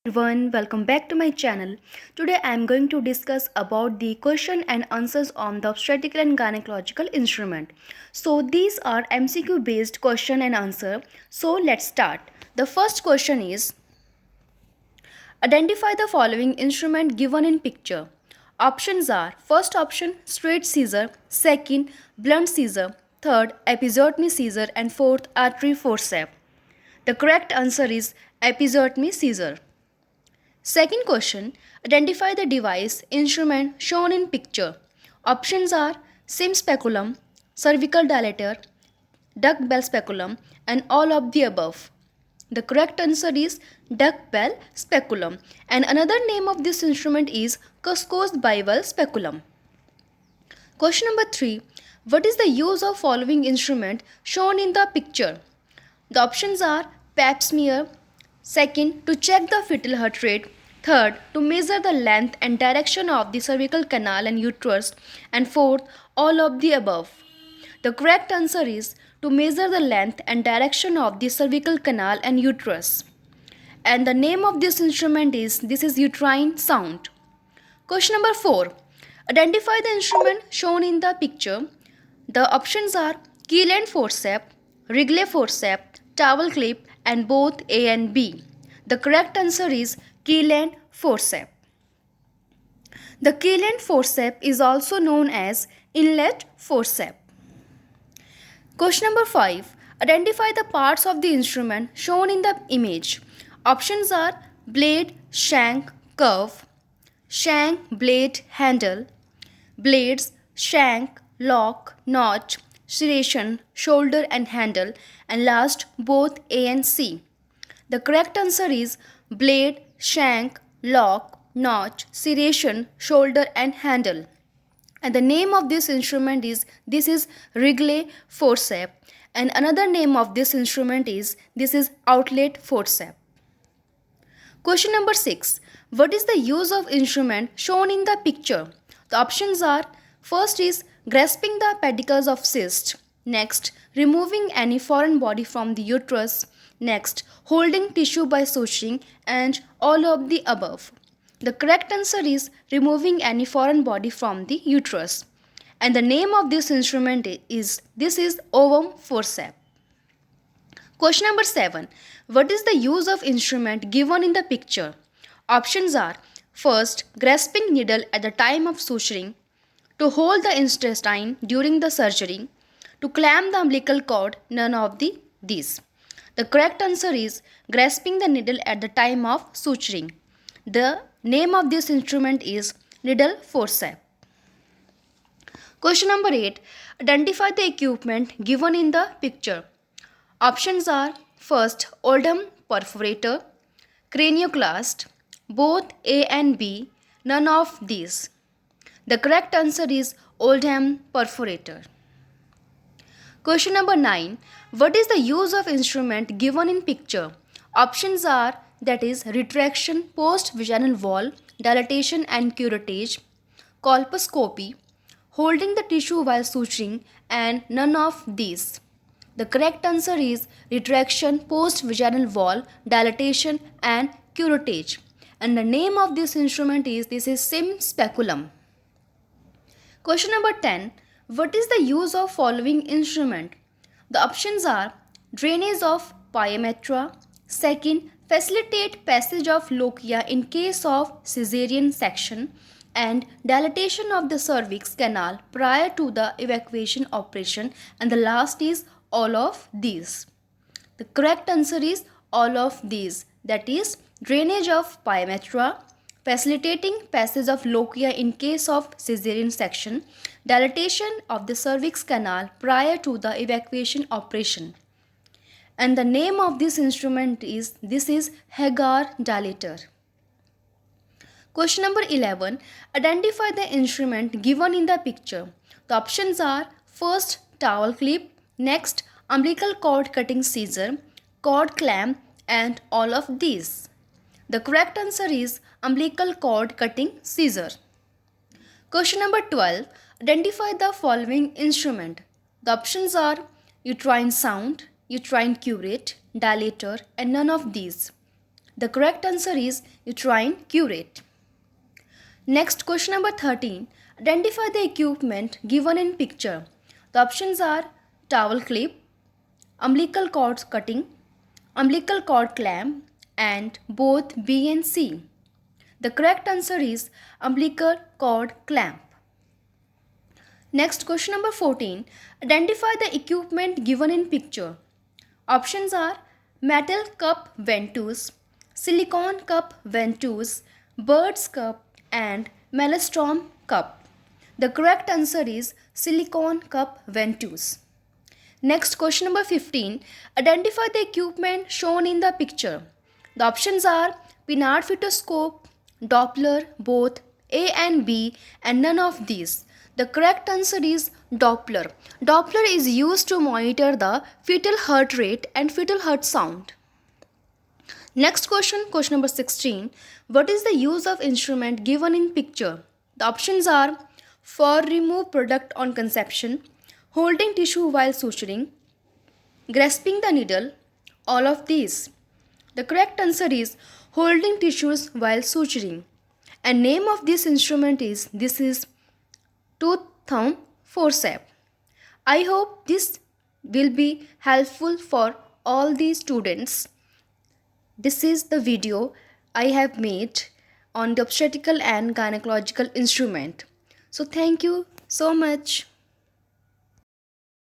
everyone, welcome back to my channel. Today I am going to discuss about the question and answers on the obstetrical and gynecological instrument. So these are MCQ based question and answer. So let's start. The first question is, identify the following instrument given in picture. Options are, first option straight scissor, second blunt scissor, third episiotomy scissor, and fourth artery forceps. The correct answer is episiotomy scissor. Second question, identify the device instrument shown in picture. Options are sim speculum, cervical dilator, duct bell speculum, and all of the above. The correct answer is duct bell speculum, and another name of this instrument is Cusco's bivalve speculum. Question number 3, what is the use of following instrument shown in the picture? The options are pap smear, second to check the fetal heart rate, third to measure the length and direction of the cervical canal and uterus, and fourth all of the above. The correct answer is to measure the length and direction of the cervical canal and uterus. And the name of this instrument is uterine sound. Question number 4. Identify the instrument shown in the picture. The options are Keyland forceps, Wrigley forceps, towel clip, and both A and B. The correct answer is Keyland forceps. The Keyland forceps is also known as inlet forceps. Question number 5. Identify the parts of the instrument shown in the image. Options are blade, shank, curve, shank, blade, handle, blades, shank, lock, notch, serration, shoulder and handle, and last both A and C. The correct answer is blade, shank, lock, notch, serration, shoulder and handle. And the name of this instrument is Wrigley forceps, and another name of this instrument is outlet forceps. Question number 6. What is the use of instrument shown in the picture? The options are, first is grasping the pedicles of cyst, next removing any foreign body from the uterus, next holding tissue by suturing, and all of the above. The correct answer is removing any foreign body from the uterus. And the name of this instrument is ovum forceps. Question number 7. What is the use of instrument given in the picture? Options are, first grasping needle at the time of suturing, to hold the intestine during the surgery, to clamp the umbilical cord, none of these. The correct answer is grasping the needle at the time of suturing. The name of this instrument is needle forceps. Question number 8. Identify the equipment given in the picture. Options are, first Oldham perforator, cranioclast, both A and B, none of these. The correct answer is Oldham perforator. Question number 9. What is the use of instrument given in picture? Options are, that is retraction post-vaginal wall, dilatation and curettage, colposcopy, holding the tissue while suturing, and none of these. The correct answer is retraction post-vaginal wall, dilatation and curettage. And the name of this instrument is sim speculum. Question number 10. What is the use of following instrument? The options are drainage of pyometra, second facilitate passage of lochia in case of caesarean section, and dilatation of the cervix canal prior to the evacuation operation, and the last is all of these. The correct answer is all of these, that is drainage of pyometra, facilitating passage of lochia in case of caesarean section, dilatation of the cervix canal prior to the evacuation operation. And the name of this instrument is Hagar dilator. Question number 11. Identify the instrument given in the picture. The options are, first towel clip, next umbilical cord cutting scissor, cord clamp, and all of these. The correct answer is umbilical cord cutting scissor. Question number 12. Identify the following instrument. The options are uterine sound, uterine curette, dilator, and none of these. The correct answer is uterine curate. Next, question number 13. Identify the equipment given in picture. The options are towel clip, umbilical cord cutting, umbilical cord clamp, and both B and C. The correct answer is umbilical cord clamp. Next, question number 14. Identify the equipment given in picture. Options are metal cup ventouse, silicone cup ventouse, bird's cup, and maelstrom cup. The correct answer is silicone cup ventouse. Next, question number 15. Identify the equipment shown in the picture. The options are Pinard fetoscope, Doppler, both A and B, and none of these. The correct answer is Doppler. Doppler is used to monitor the fetal heart rate and fetal heart sound. Next question, question number 16. What is the use of instrument given in picture? The options are for remove product on conception, holding tissue while suturing, grasping the needle, all of these. The correct answer is holding tissues while suturing. And name of this instrument is tooth thumb forceps. I hope this will be helpful for all the students. This is the video I have made on the obstetrical and gynecological instrument. So thank you so much.